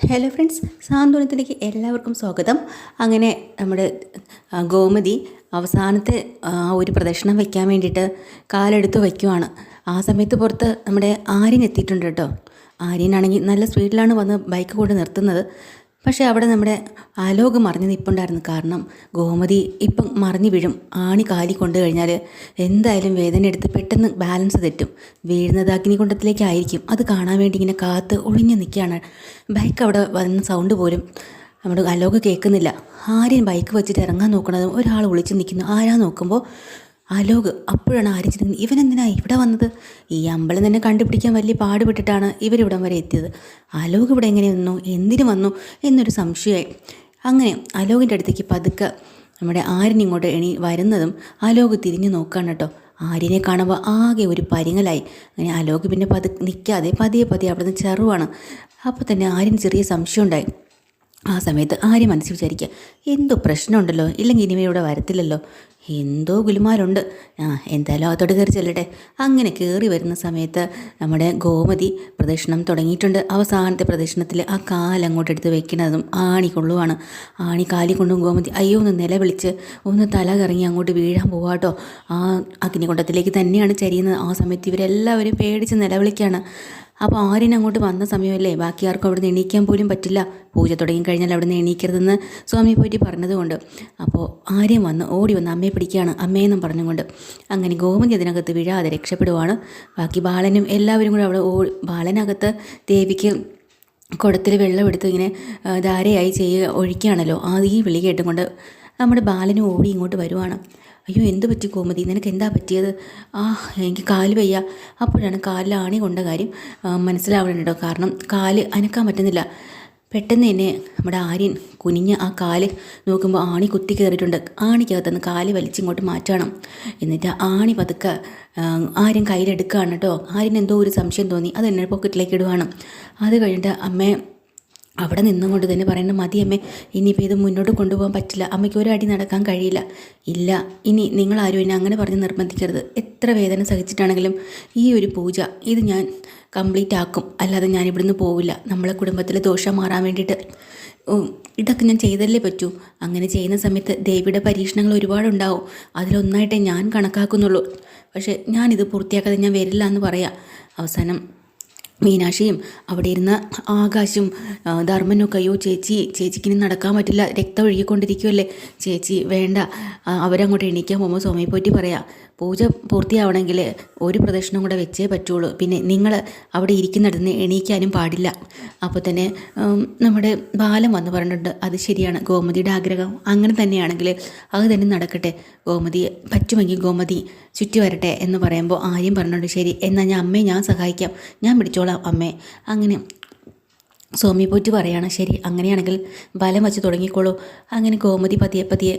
Hello friends, സാന്ത്വനത്തിലേക്ക് എല്ലാവർക്കും സ്വാഗതം. അങ്ങനെ നമ്മുടെ ഗോമതി അവസാനത്തെ ഒരു പ്രദക്ഷിണം വയ്ക്കാൻ വേണ്ടിയിട്ട് കാലെടുത്ത് വയ്ക്കുവാണ്. ആ സമയത്ത് പുറത്ത് നമ്മുടെ ആര്യൻ എത്തിയിട്ടുണ്ട് കേട്ടോ. ആര്യനാണെങ്കിൽ നല്ല സ്പീഡിലാണ് വന്ന് ബൈക്ക് കൊണ്ട് നിർത്തുന്നത്. പക്ഷേ അവിടെ നമ്മുടെ ആലോക് മറിഞ്ഞ് നിൽപ്പുണ്ടായിരുന്നു. കാരണം ഗോമതി ഇപ്പം മറിഞ്ഞു വീഴും. ആണി കാലി കൊണ്ടു കഴിഞ്ഞാൽ എന്തായാലും വേദന എടുത്ത് പെട്ടെന്ന് ബാലൻസ് തെറ്റും. വീഴുന്നത് അഗ്നികുണ്ഡത്തിലേക്കായിരിക്കും. അത് കാണാൻ വേണ്ടി ഇങ്ങനെ കാത്ത് ഒളിഞ്ഞു നിൽക്കുകയാണ്. ബൈക്ക് അവിടെ വന്ന സൗണ്ട് പോലും നമ്മുടെ ആലോക് കേൾക്കുന്നില്ല. ആര്യൻ ബൈക്ക് വെച്ചിട്ട് ഇറങ്ങാൻ നോക്കണതും ഒരാൾ ഒളിച്ച് നിൽക്കുന്നു. ആരാ നോക്കുമ്പോൾ ആലോക്. അപ്പോഴാണ് ആര്യൻ ചിന്തിക്കുന്നത്, ഇവനെന്തിനാ ഇവിടെ വന്നത്? ഈ അമ്പലം തന്നെ കണ്ടുപിടിക്കാൻ വലിയ പാടുപെട്ടിട്ടാണ് ഇവരിവിടം വരെ എത്തിയത്. ആലോക് ഇവിടെ എങ്ങനെ വന്നു, എന്തിനു വന്നു എന്നൊരു സംശയമായി. അങ്ങനെ ആലോകിൻ്റെ അടുത്തേക്ക് പതുക്കെ നമ്മുടെ ആര്യൻ ഇങ്ങോട്ട് വരുന്നതും ആലോക് തിരിഞ്ഞു നോക്കുകയാണ് കേട്ടോ. ആര്യനെ കാണുമ്പോൾ ആകെ ഒരു പരിങ്ങലായി. അങ്ങനെ ആലോക് പിന്നെ നിൽക്കാതെ പതിയെ അവിടെ നിന്ന് ചെറുവാണ്. അപ്പോൾ തന്നെ ആര്യൻ ചെറിയ സംശയം ഉണ്ടായി. ആ സമയത്ത് ആര്യ മനസ്സിൽ വിചാരിക്കുക, എന്തോ പ്രശ്നമുണ്ടല്ലോ, ഇല്ലെങ്കിൽ ഇനിമേ ഇവിടെ വരത്തില്ലല്ലോ, എന്തോ ഗുലുമാലുണ്ട്. എന്തായാലും അകത്തോട്ട് കയറി ചെല്ലട്ടെ. അങ്ങനെ കയറി വരുന്ന സമയത്ത് നമ്മുടെ ഗോമതി പ്രദക്ഷിണം തുടങ്ങിയിട്ടുണ്ട്. അവസാനത്തെ പ്രദക്ഷിണത്തിൽ ആ കാലങ്ങോട്ട് എടുത്ത് വെക്കുന്നതും ആണി കൊള്ളുവാണ്. ആണി കാലി കൊണ്ടും ഗോമതി അയ്യോ ഒന്ന് നിലവിളിച്ച് ഒന്ന് തല കറങ്ങി അങ്ങോട്ട് വീഴാൻ പോവാട്ടോ. ആ അഗ്നികുണ്ഡത്തിലേക്ക് തന്നെയാണ് ചരിയുന്നത്. ആ സമയത്ത് ഇവരെല്ലാവരും പേടിച്ച് നിലവിളിക്കുകയാണ്. അപ്പോൾ ആര്യൻ അങ്ങോട്ട് വന്ന സമയമല്ലേ, ബാക്കി ആർക്കും അവിടെ നിന്ന് എണീക്കാൻ പോലും പറ്റില്ല. പൂജ തുടങ്ങി കഴിഞ്ഞാൽ അവിടെ നിന്ന് എണീക്കരുതെന്ന് സ്വാമി പോയിട്ട് പറഞ്ഞതുകൊണ്ട്. അപ്പോൾ ആര്യൻ ഓടി വന്ന് അമ്മയെ പിടിക്കുകയാണ്, അമ്മയെന്നും പറഞ്ഞുകൊണ്ട്. അങ്ങനെ ഗോമതി അതിനകത്ത് വീഴാതെ രക്ഷപ്പെടുവാണ്. ബാക്കി ബാലനും എല്ലാവരും കൂടെ അവിടെ ബാലനകത്ത് ദേവിക്ക് കുടത്തിൽ വെള്ളമെടുത്ത് ഇങ്ങനെ ധാരയായി ഒഴിക്കുകയാണല്ലോ. ഈ വിളി കേട്ടുകൊണ്ട് നമ്മുടെ ബാലനും ഓടി ഇങ്ങോട്ട് വരുവാണ്. അയ്യോ എന്ത് പറ്റി ഗോമതി, നിനക്ക് എന്താ പറ്റിയത്? എനിക്ക് കാല് വയ്യ. അപ്പോഴാണ് കാലിൽ ആണി കൊണ്ട കാര്യം മനസ്സിലാവുന്നുണ്ടോ. കാരണം കാല് അനക്കാൻ പറ്റുന്നില്ല. പെട്ടെന്ന് തന്നെ നമ്മുടെ ആര്യൻ കുനിഞ്ഞ് ആ കാല് നോക്കുമ്പോൾ ആണി കുത്തി കയറിയിട്ടുണ്ട്. ആണിക്കകത്തുനിന്ന് കാല് വലിച്ചിങ്ങോട്ട് മാറ്റണം. എന്നിട്ട് ആണി പതുക്കെ ആര്യൻ കയ്യിലെടുക്കുകയാണ് കേട്ടോ. ആര്യൻ എന്തോ ഒരു സംശയം തോന്നി, അത് എന്നെ പോക്കറ്റിലേക്ക് ഇടുവാണ്. അത് കഴിഞ്ഞിട്ട് അമ്മയെ അവിടെ നിന്നുകൊണ്ട് തന്നെ പറയുന്നത്, മതിയമ്മേ, ഇനിയിപ്പോൾ ഇത് മുന്നോട്ട് കൊണ്ടുപോകാൻ പറ്റില്ല, അമ്മയ്ക്ക് ഒരടി നടക്കാൻ കഴിയില്ല. ഇല്ല, ഇനി നിങ്ങളാരും എന്നെ അങ്ങനെ പറഞ്ഞ് നിർബന്ധിക്കരുത്. എത്ര വേദന സഹിച്ചിട്ടാണെങ്കിലും ഈ ഒരു പൂജ ഇത് ഞാൻ കംപ്ലീറ്റ് ആക്കും, അല്ലാതെ ഞാൻ ഇവിടുന്ന് പോവില്ല. നമ്മളെ കുടുംബത്തിലെ ദോഷം മാറാൻ വേണ്ടിയിട്ട് ഇതൊക്കെ ഞാൻ ചെയ്തല്ലേ പറ്റൂ. അങ്ങനെ ചെയ്യുന്ന സമയത്ത് ദേവിയുടെ പരീക്ഷണങ്ങൾ ഒരുപാടുണ്ടാവും. അതിലൊന്നായിട്ടേ ഞാൻ കണക്കാക്കുന്നുള്ളൂ. പക്ഷേ ഞാനിത് പൂർത്തിയാക്കാതെ ഞാൻ വരില്ല എന്ന് പറയാം. അവസാനം മീനാക്ഷിയും അവിടെ ഇരുന്ന് ആകാശും ധർമ്മനൊക്കെ, അയ്യോ ചേച്ചിക്കിനി നടക്കാൻ പറ്റില്ല, രക്തം ഒഴുകിക്കൊണ്ടിരിക്കുമല്ലേ ചേച്ചി, വേണ്ട. അവരങ്ങോട്ട് എണീക്കാൻ പോകുമ്പോൾ സോമയെ പോറ്റി പറയാം, പൂജ പൂർത്തിയാവണമെങ്കിൽ ഒരു പ്രദക്ഷിണം കൂടെ വെച്ചേ പറ്റുള്ളൂ. പിന്നെ നിങ്ങൾ അവിടെ ഇരിക്കുന്നിടത്ത് എണീക്കാനും പാടില്ല. അപ്പോൾ തന്നെ നമ്മുടെ ബാലം വന്ന് പറഞ്ഞിട്ടുണ്ട്, അത് ശരിയാണ്, ഗോമതിയുടെ ആഗ്രഹം അങ്ങനെ തന്നെയാണെങ്കിൽ അത് തന്നെ നടക്കട്ടെ. ഗോമതി പറ്റുമെങ്കിൽ ഗോമതി ചുറ്റി വരട്ടെ എന്ന് പറയുമ്പോൾ ആര്യം പറഞ്ഞിട്ടുണ്ട്, ശരി എന്നാൽ ഞാൻ സഹായിക്കാം, ഞാൻ പിടിച്ചോളാം അമ്മേ. അങ്ങനെ സോമി പോറ്റി പറയാണ്, ശരി അങ്ങനെയാണെങ്കിൽ ബലം വെച്ച് തുടങ്ങിക്കോളൂ. അങ്ങനെ ഗോമതി പതിയെ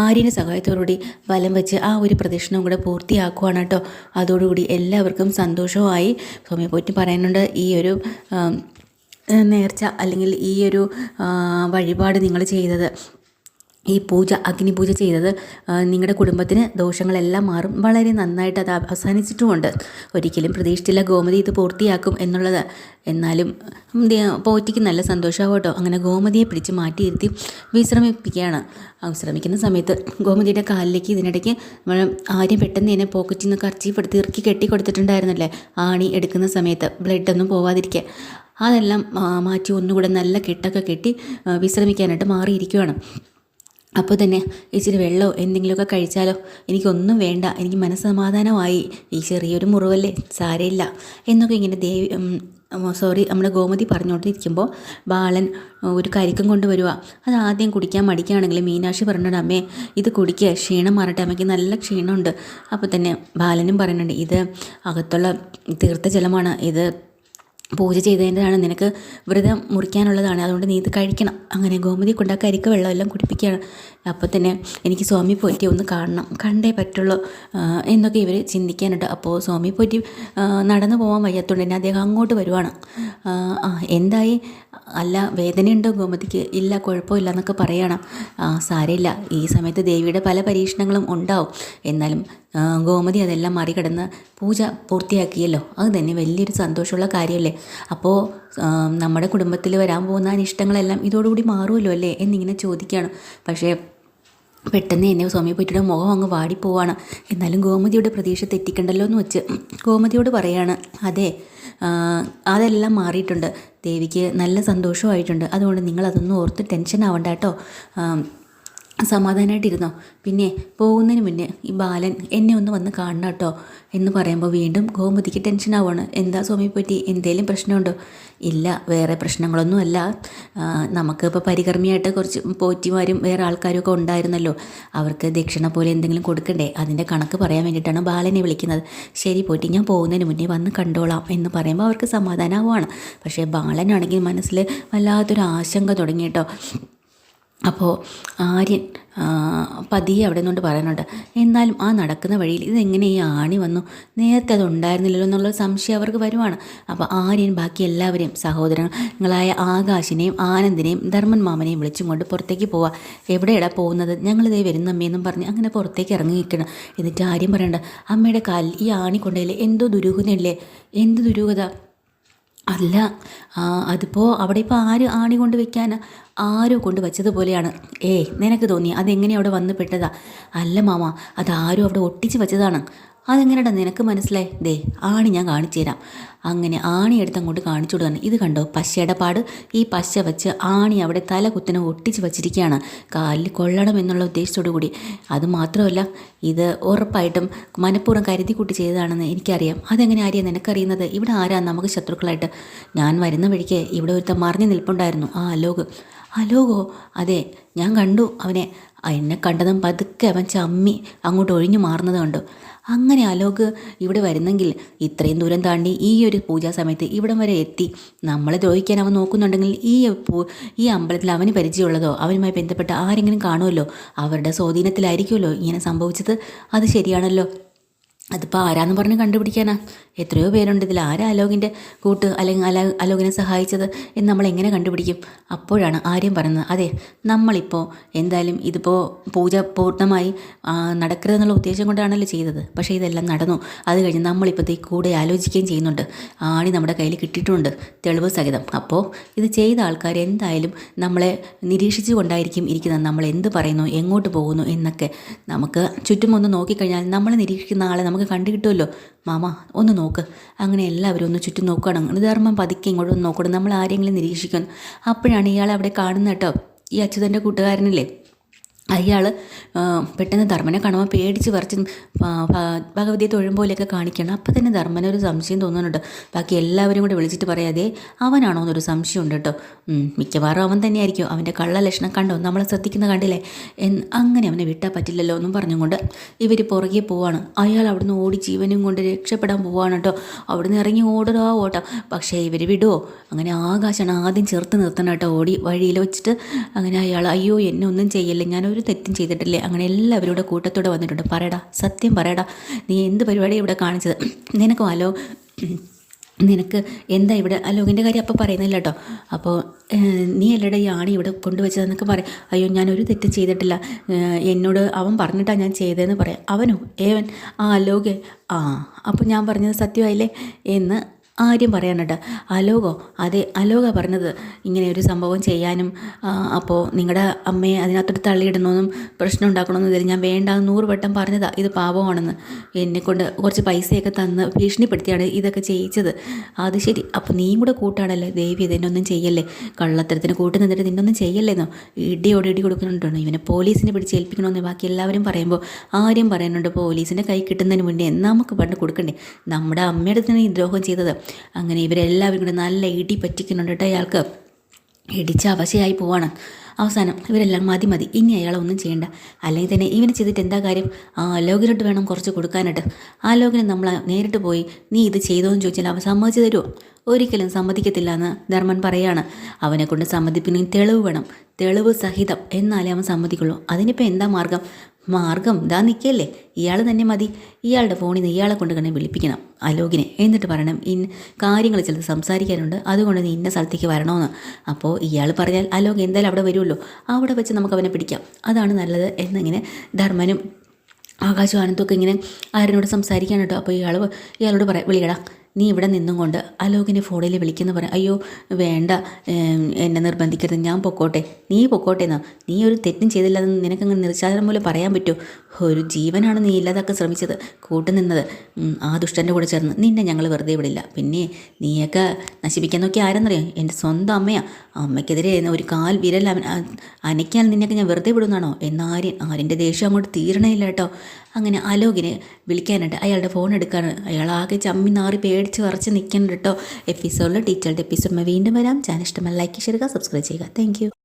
ആര്യൻ്റെ സഹായത്തോടുകൂടി ബലം വെച്ച് ആ ഒരു പ്രദക്ഷിണം കൂടെ പൂർത്തിയാക്കുവാണ് കേട്ടോ. അതോടുകൂടി എല്ലാവർക്കും സന്തോഷമായി. സോമി പോറ്റി പറയുന്നുണ്ട്, ഈ ഒരു നേർച്ച അല്ലെങ്കിൽ ഈ ഒരു വഴിപാട് നിങ്ങൾ ചെയ്തത്, ഈ പൂജ അഗ്നിപൂജ ചെയ്തത് നിങ്ങളുടെ കുടുംബത്തിന് ദോഷങ്ങളെല്ലാം മാറും. വളരെ നന്നായിട്ട് അത് അവസാനിച്ചിട്ടുമുണ്ട്. ഒരിക്കലും പ്രതീക്ഷിച്ചില്ല ഗോമതി ഇത് പൂർത്തിയാക്കും എന്നുള്ളത്. എന്നാലും പോറ്റിക്ക് നല്ല സന്തോഷമാവും കേട്ടോ. അങ്ങനെ ഗോമതിയെ പിടിച്ച് മാറ്റിയിരുത്തി വിശ്രമിപ്പിക്കുകയാണ്. വിശ്രമിക്കുന്ന സമയത്ത് ഗോമതിയുടെ കാലിലേക്ക് ഇതിനിടയ്ക്ക് നമ്മൾ ആദ്യം പെട്ടെന്ന് തന്നെ പോക്കറ്റിൽ നിന്ന് കർച്ചീഫ് എടുത്ത് ഇറുക്കി കെട്ടി കൊടുത്തിട്ടുണ്ടായിരുന്നല്ലേ, ആണി എടുക്കുന്ന സമയത്ത് ബ്ലഡൊന്നും പോവാതിരിക്കുക. അതെല്ലാം മാറ്റി ഒന്നുകൂടെ നല്ല കെട്ടൊക്കെ കെട്ടി വിശ്രമിക്കാനായിട്ട് മാറിയിരിക്കുകയാണ്. അപ്പോൾ തന്നെ ഇച്ചിരി വെള്ളമോ എന്തെങ്കിലുമൊക്കെ കഴിച്ചാലോ, എനിക്കൊന്നും വേണ്ട, എനിക്ക് മനസ്സമാധാനമായി, ഈ ചെറിയൊരു മുറിവല്ലേ, സാരമില്ല എന്നൊക്കെ ഇങ്ങനെ നമ്മുടെ ഗോമതി പറഞ്ഞുകൊണ്ടിരിക്കുമ്പോൾ ബാലൻ ഒരു കരിക്കും കൊണ്ട് വരിക. അത് ആദ്യം കുടിക്കാൻ മടിക്കുകയാണെങ്കിൽ മീനാക്ഷി പറഞ്ഞിട്ടുണ്ട്, അമ്മേ ഇത് കുടിക്കുക, ക്ഷീണം മാറട്ടെ, അമ്മയ്ക്ക് നല്ല ക്ഷീണമുണ്ട്. അപ്പോൾ തന്നെ ബാലനും പറയുന്നുണ്ട്, ഇത് അകത്തുള്ള തീർത്ഥജലമാണ്, ഇത് പൂജ ചെയ്തതിൻ്റെതാണ്, നിനക്ക് വ്രതം മുറിക്കാനുള്ളതാണ്, അതുകൊണ്ട് നീ ഇത് കഴിക്കണം. അങ്ങനെ ഗോമതി കൊണ്ട് ആ കരിക്ക് വെള്ളമെല്ലാം കുടിപ്പിക്കുകയാണ്. അപ്പോൾ തന്നെ എനിക്ക് സ്വാമി പോറ്റി ഒന്ന് കാണണം, കണ്ടേ പറ്റുള്ളൂ എന്നൊക്കെ ഇവർ ചിന്തിക്കാനുണ്ട്. അപ്പോൾ സ്വാമി പോറ്റി നടന്നു പോകാൻ വയ്യാത്തതുകൊണ്ട് തന്നെ അദ്ദേഹം അങ്ങോട്ട് വരുവാണ്. എന്തായി, അല്ല വേദനയുണ്ടോ ഗോമതിക്ക്? ഇല്ല കുഴപ്പമില്ല എന്നൊക്കെ പറയണം. സാരമില്ല, ഈ സമയത്ത് ദേവിയുടെ പല പരീക്ഷണങ്ങളും ഉണ്ടാവും, എന്നാലും ഗോമതി അതെല്ലാം മറികടന്ന് പൂജ പൂർത്തിയാക്കിയല്ലോ. അത് തന്നെ വലിയൊരു സന്തോഷമുള്ള കാര്യമല്ലേ. അപ്പോൾ നമ്മുടെ കുടുംബത്തിൽ വരാൻ പോകുന്ന അനിഷ്ടങ്ങളെല്ലാം ഇതോടുകൂടി മാറുമല്ലോ അല്ലേ എന്നിങ്ങനെ ചോദിക്കുകയാണ്. പക്ഷേ പെട്ടെന്ന് എന്നെ സൗമ്യപ്പറ്റിയുടെ മുഖം അങ്ങ് വാടിപ്പോവാണ്. എന്നാലും ഗോമതിയുടെ പ്രതീക്ഷ തെറ്റിക്കണ്ടല്ലോ എന്ന് വെച്ച് ഗോമതിയോട് പറയാണ്, അതെ അതെല്ലാം മാറിയിട്ടുണ്ട്, ദേവിക്ക് നല്ല സന്തോഷമായിട്ടുണ്ട്. അതുകൊണ്ട് നിങ്ങളതൊന്നും ഓർത്ത് ടെൻഷൻ ആവണ്ട കേട്ടോ, സമാധാനമായിട്ടിരുന്നോ. പിന്നെ പോകുന്നതിന് മുന്നേ ഈ ബാലൻ എന്നെ ഒന്ന് വന്ന് കാണണം കേട്ടോ എന്ന് പറയുമ്പോൾ വീണ്ടും ഗോമതിക്ക് ടെൻഷൻ ആവുകയാണ്. എന്താ സ്വാമിയെ പറ്റി, എന്തെങ്കിലും പ്രശ്നമുണ്ടോ? ഇല്ല, വേറെ പ്രശ്നങ്ങളൊന്നുമല്ല. നമുക്കിപ്പോൾ പരികർമ്മിയായിട്ട് കുറച്ച് പോറ്റിമാരും വേറെ ആൾക്കാരും ഒക്കെ ഉണ്ടായിരുന്നല്ലോ, അവർക്ക് ദക്ഷിണ പോലെ എന്തെങ്കിലും കൊടുക്കണ്ടേ, അതിൻ്റെ കണക്ക് പറയാൻ വേണ്ടിയിട്ടാണ് ബാലനെ വിളിക്കുന്നത്. ശരി പോറ്റി, ഞാൻ പോകുന്നതിന് മുന്നേ വന്ന് കണ്ടോളാം എന്ന് പറയുമ്പോൾ അവർക്ക് സമാധാനമാവുകയാണ്. പക്ഷേ ബാലനാണെങ്കിൽ മനസ്സിൽ വല്ലാത്തൊരു ആശങ്ക തുടങ്ങി കേട്ടോ. അപ്പോൾ ആര്യൻ പതിയെ അവിടെ നിന്നുകൊണ്ട് പറയുന്നുണ്ട്, എന്നാലും ആ നടക്കുന്ന വഴിയിൽ ഇതെങ്ങനെ ഈ ആണി വന്നു, നേരത്തെ അത് ഉണ്ടായിരുന്നില്ലല്ലോ എന്നുള്ള സംശയം അവർക്ക് വരുവാണ്. അപ്പോൾ ആര്യൻ ബാക്കി എല്ലാവരെയും സഹോദരങ്ങളായ ആകാശിനെയും ആനന്ദിനെയും ധർമ്മൻ മാമനെയും വിളിച്ചും കൊണ്ട് പുറത്തേക്ക് പോവുക. എവിടെയാണ് പോകുന്നത്, ഞങ്ങളിതേ വരുന്ന അമ്മയെന്നും പറഞ്ഞ് അങ്ങനെ പുറത്തേക്ക് ഇറങ്ങി നിൽക്കണം. എന്നിട്ട് ആര്യം പറയണ്ട, അമ്മയുടെ കാലിൽ ഈ ആണി കൊണ്ടല്ലേ, എന്തോ ദുരൂഹതയല്ലേ, എന്ത് ദുരൂഹത? അല്ല, അതിപ്പോൾ അവിടെ ഇപ്പോൾ ആര് ആണി കൊണ്ട് വെക്കാനാ, ആരോ കൊണ്ട് വെച്ചതുപോലെയാണ്. നിനക്ക് തോന്നി അതെങ്ങനെ അവിടെ വന്ന് പെട്ടതാ? അല്ല മാമ, അതാരും അവിടെ ഒട്ടിച്ച് വെച്ചതാണ്. അതെങ്ങനെയാ നിനക്ക് മനസ്സിലായി? ദേ ആണി ഞാൻ കാണിച്ചു തരാം. അങ്ങനെ ആണി എടുത്ത് അങ്ങോട്ട് കാണിച്ചു കൊടുക്കാൻ, ഇത് കണ്ടോ പശയുടെ പാട്, ഈ പശ വെച്ച് ആണി അവിടെ തല കുത്തിനെ ഒട്ടിച്ച് വച്ചിരിക്കുകയാണ്, കാലിൽ കൊള്ളണം എന്നുള്ള ഉദ്ദേശത്തോടു കൂടി. അതുമാത്രമല്ല, ഇത് ഉറപ്പായിട്ടും മനഃപൂർവ്വം കരുതി കൂട്ടി ചെയ്തതാണെന്ന് എനിക്കറിയാം. അതെങ്ങനെ ആര്യ നിനക്കറിയുന്നത്? ഇവിടെ ആരാ നമുക്ക് ശത്രുക്കളായിട്ട്? ഞാൻ വരുന്ന വഴിക്ക് ഇവിടെ ഒരുത്തൻ മറിഞ്ഞു നിൽപ്പുണ്ടായിരുന്നു, ആ അലോക്. അലോകോ? അതെ, ഞാൻ കണ്ടു അവനെ. എന്നെ കണ്ടതും പതുക്കെ അവൻ ചമ്മി അങ്ങോട്ട് ഒഴിഞ്ഞു മാറുന്നത് കണ്ടു. അങ്ങനെ അലോക് ഇവിടെ വരുന്നെങ്കിൽ ഇത്രയും ദൂരം താണ്ടി ഈ ഒരു പൂജാ സമയത്ത് ഇവിടം വരെ എത്തി നമ്മളെ ദ്രോഹിക്കാൻ അവൻ നോക്കുന്നുണ്ടെങ്കിൽ ഈ അമ്പലത്തിൽ അവന് പരിചയമുള്ളതോ അവനുമായി ബന്ധപ്പെട്ട ആരെങ്കിലും കാണുമല്ലോ, അവരുടെ സ്വാധീനത്തിലായിരിക്കുമല്ലോ ഇങ്ങനെ സംഭവിച്ചത്. അത് ശരിയാണല്ലോ. അതിപ്പോൾ ആരാന്ന് പറഞ്ഞ് കണ്ടുപിടിക്കാനാ? എത്രയോ പേരുണ്ട് ഇതിൽ. ആരാ അലോകിൻ്റെ കൂട്ട് അല്ലെങ്കിൽ അലോകിനെ സഹായിച്ചത് എന്ന് നമ്മൾ എങ്ങനെ കണ്ടുപിടിക്കും? അപ്പോഴാണ് ആര്യം പറയുന്നത്, അതെ നമ്മളിപ്പോൾ എന്തായാലും ഇതിപ്പോൾ പൂജ പൂർണ്ണമായി നടക്കരുതെന്നുള്ള ഉദ്ദേശം കൊണ്ടാണല്ലോ ചെയ്തത്. പക്ഷേ ഇതെല്ലാം നടന്നു. അത് കഴിഞ്ഞ് നമ്മളിപ്പോൾ കൂടെ ആലോചിക്കുകയും ചെയ്യുന്നുണ്ട്. ആണി നമ്മുടെ കയ്യിൽ കിട്ടിയിട്ടുണ്ട്, തെളിവ് സഹിതം. അപ്പോൾ ഇത് ചെയ്ത ആൾക്കാർ എന്തായാലും നമ്മളെ നിരീക്ഷിച്ചു കൊണ്ടായിരിക്കും ഇരിക്കുന്നത്. നമ്മൾ എന്ത് പറയുന്നു, എങ്ങോട്ട് പോകുന്നു എന്നൊക്കെ നമുക്ക് ചുറ്റും ഒന്ന് നോക്കിക്കഴിഞ്ഞാൽ നമ്മളെ നിരീക്ഷിക്കുന്ന ആളെ നമുക്ക് കണ്ടു കിട്ടുമല്ലോ. മാമ ഒന്ന് നോക്ക്. അങ്ങനെ എല്ലാവരും ഒന്ന് ചുറ്റും നോക്കുകയാണ്. ധർമ്മം പതുക്കെ ഇങ്ങോട്ടൊന്ന് നോക്കണം, നമ്മൾ ആരെങ്കിലും നിരീക്ഷിക്കുന്നു. അപ്പോഴാണ് ഇയാൾ അവിടെ കാണുന്ന കേട്ടോ, ഈ അച്യുതൻ്റെ കൂട്ടുകാരനില്ലേ, അയാൾ പെട്ടെന്ന് ധർമ്മനെ കാണുമ്പോൾ പേടിച്ച് പറിച്ച് ഭഗവതിയെ തൊഴുമ്പോലെയൊക്കെ കാണിക്കണം. അപ്പം തന്നെ ധർമ്മനൊരു സംശയം തോന്നുന്നുണ്ട്. ബാക്കി എല്ലാവരും കൂടെ വിളിച്ചിട്ട് പറയാതെ അവനാണോ എന്നൊരു സംശയം ഉണ്ട് കേട്ടോ. മിക്കവാറും അവൻ തന്നെയായിരിക്കും. അവൻ്റെ കള്ള ലക്ഷണം കണ്ടോ, നമ്മളെ ശ്രദ്ധിക്കുന്ന കണ്ടില്ലേ, അങ്ങനെ അവനെ വിട്ടാൽ പറ്റില്ലല്ലോ എന്നും പറഞ്ഞുകൊണ്ട് ഇവർ പുറകെ പോവാണ്. അയാൾ അവിടുന്ന് ഓടി ജീവനും കൊണ്ട് രക്ഷപ്പെടാൻ പോവാണ് കേട്ടോ. അവിടുന്ന് ഇറങ്ങി ഓടാ ഓട്ടം. പക്ഷേ ഇവർ വിടുമോ? അങ്ങനെ ആകാശമാണ് ആദ്യം ചേർത്ത് നിർത്തണം കേട്ടോ. ഓടി വഴിയിൽ വെച്ചിട്ട് അങ്ങനെ അയാൾ, അയ്യോ എന്നെ ഒന്നും ചെയ്യല്ലേ, ഞാൻ ഒരു തെറ്റും ചെയ്തിട്ടില്ലേ. അങ്ങനെ എല്ലാവരുടെ കൂട്ടത്തോടെ വന്നിട്ടുണ്ട്. പറയടാ, സത്യം പറയടാ, നീ എന്ത് പരിപാടിയാണ് ഇവിടെ കാണിച്ചത്? നിനക്കും നിനക്ക് എന്താ ഇവിടെ? അലോകിൻ്റെ കാര്യം അപ്പോൾ പറയുന്നില്ല കേട്ടോ. അപ്പോൾ നീ അല്ലടെ ഈ ആണി ഇവിടെ കൊണ്ടുവച്ചതെന്നൊക്കെ പറയും. അയ്യോ ഞാനൊരു തെറ്റും ചെയ്തിട്ടില്ല, എന്നോട് അവൻ പറഞ്ഞിട്ടാണ് ഞാൻ ചെയ്തതെന്ന് പറയാം. അവനോ? ഏവൻ? അലോകെ. അപ്പോൾ ഞാൻ പറഞ്ഞത് സത്യമായില്ലേ എന്ന് ആര്യം പറയാനുണ്ട്. അലോകോ? അതെ, അലോക പറഞ്ഞത് ഇങ്ങനെ ഒരു സംഭവം ചെയ്യാനും അപ്പോൾ നിങ്ങളുടെ അമ്മയെ അതിനകത്തോട്ട് തള്ളിയിടണമെന്നും പ്രശ്നം ഉണ്ടാക്കണമെന്നും ഇതിൽ ഞാൻ വേണ്ടാന്ന് 100 വട്ടം പറഞ്ഞതാ. ഇത് പാപമാണെന്ന് എന്നെക്കൊണ്ട് കുറച്ച് പൈസയൊക്കെ തന്ന് ഭീഷണിപ്പെടുത്തിയാണ് ഇതൊക്കെ ചെയ്യിച്ചത്. അത് ശരി, അപ്പോൾ നീയും കൂടെ കൂട്ടാണല്ലേ? ദേവി ഇതിനൊന്നും ചെയ്യല്ലേ, കള്ളത്തരത്തിന് കൂട്ടി നിന്നിട്ട് നിന്നൊന്നും ചെയ്യല്ലേന്നോ? ഇടിയോട് ഇടി കൊടുക്കുന്നുണ്ടോ? ഇവനെ പോലീസിനെ പിടിച്ച് ഏൽപ്പിക്കണമെന്ന് ബാക്കി എല്ലാവരും പറയുമ്പോൾ ആര്യം പറയുന്നുണ്ട്, പോലീസിൻ്റെ കൈ കിട്ടുന്നതിന് മുന്നേ നമുക്ക് പണ്ട് കൊടുക്കണ്ടേ, നമ്മുടെ അമ്മയുടെ തന്നെ ഈ ദ്രോഹം ചെയ്തത്. അങ്ങനെ ഇവരെല്ലാവരും കൂടെ നല്ല ഇടി പറ്റിക്കുന്നുണ്ട് കേട്ടോ. അയാൾക്ക് ഇടിച്ച് അവശയായി പോവാണ്. അവസാനം ഇവരെല്ലാം മതി ഇനി അയാളെ ഒന്നും ചെയ്യണ്ട, അല്ലെങ്കിൽ തന്നെ ഇവനെ ചെയ്തിട്ട് എന്താ കാര്യം? ലോകിനോട്ട് വേണം കുറച്ച് കൊടുക്കാനായിട്ട്. ആ ലോകിനെ നമ്മൾ നേരിട്ട് പോയി നീ ഇത് ചെയ്തോന്ന് ചോദിച്ചാൽ അവൻ സമ്മതിച്ചു തരുമോ? ഒരിക്കലും സമ്മതിക്കത്തില്ല എന്ന് ധർമ്മൻ പറയാണ്. അവനെ കൊണ്ട് സമ്മതിപ്പിനെങ്കിൽ തെളിവ് വേണം, തെളിവ് സഹിതം, എന്നാലേ അവൻ സമ്മതിക്കുള്ളൂ. അതിനിപ്പോൾ എന്താ മാർഗം ഇതാ നിൽക്കല്ലേ, ഇയാൾ തന്നെ മതി. ഇയാളുടെ ഫോണിൽ നിന്ന് ഇയാളെ കൊണ്ട് തന്നെ വിളിപ്പിക്കണം അലോകിനെ. എന്നിട്ട് പറയണം കാര്യങ്ങൾ ചിലത് സംസാരിക്കാനുണ്ട്, അതുകൊണ്ട് നീ ഇന്ന സ്ഥലത്തേക്ക് വരണമെന്ന്. അപ്പോൾ ഇയാൾ പറഞ്ഞാൽ അലോക് എന്തായാലും അവിടെ വരുമല്ലോ, അവിടെ വെച്ച് നമുക്ക് അവനെ പിടിക്കാം, അതാണ് നല്ലത് എന്നിങ്ങനെ ധർമ്മനും ആകാശവും ആനന്ദമൊക്കെ ഇങ്ങനെ ആരനോട് സംസാരിക്കാൻ കേട്ടോ. അപ്പോൾ ഇയാളോട് പറയാം, വിളിയടാ, നീ ഇവിടെ നിന്നും കൊണ്ട് അലോകിനെ ഫോണിൽ വിളിക്കുന്ന പറയാം. അയ്യോ വേണ്ട, എന്നെ നിർബന്ധിക്കരുത്, ഞാൻ പൊക്കോട്ടെ. നീ പൊക്കോട്ടെ എന്നാ, നീ ഒരു തെറ്റും ചെയ്തില്ലെന്ന് നിനക്കങ്ങ് നിർച്ചാരം പോലെ പറയാൻ പറ്റുമോ? ഒരു ജീവനാണ് നീ ഇല്ലാതാക്കാൻ ശ്രമിച്ചത്, കൂട്ടുനിന്നത്. ആ ദുഷ്ടൻ്റെ കൂടെ ചേർന്ന് നിന്നെ ഞങ്ങൾ വെറുതെ വിടില്ല. പിന്നെ നീയൊക്കെ നശിപ്പിക്കാൻ നോക്കി ആരെന്നറിയാം? എൻ്റെ സ്വന്തം അമ്മയാണ്. അമ്മയ്ക്കെതിരെ ഒരു കാൽ വിരൽ അനയ്ക്കാൻ നിന്നെയൊക്കെ ഞാൻ വെറുതെ വിടുന്നാണോ? ആരിൻ്റെ ദേഷ്യം അങ്ങോട്ട് തീരണയില്ല കേട്ടോ. അങ്ങനെ അലോകിനെ വിളിക്കാനായിട്ട് അയാളുടെ ഫോൺ എടുക്കാണ്. അയാളാകെ ചമ്മി നാറി പേടിച്ച് വറച്ച് നിൽക്കുന്നുണ്ട് കേട്ടോ. എപ്പിസോഡിൽ ഡീറ്റെയിൽഡ് എപ്പിസോഡ് വീണ്ടും വരാം. ചാനൽ ഇഷ്ടമായി ലൈക്ക് ചെയ്യുക, സബ്സ്ക്രൈബ് ചെയ്യുക. താങ്ക്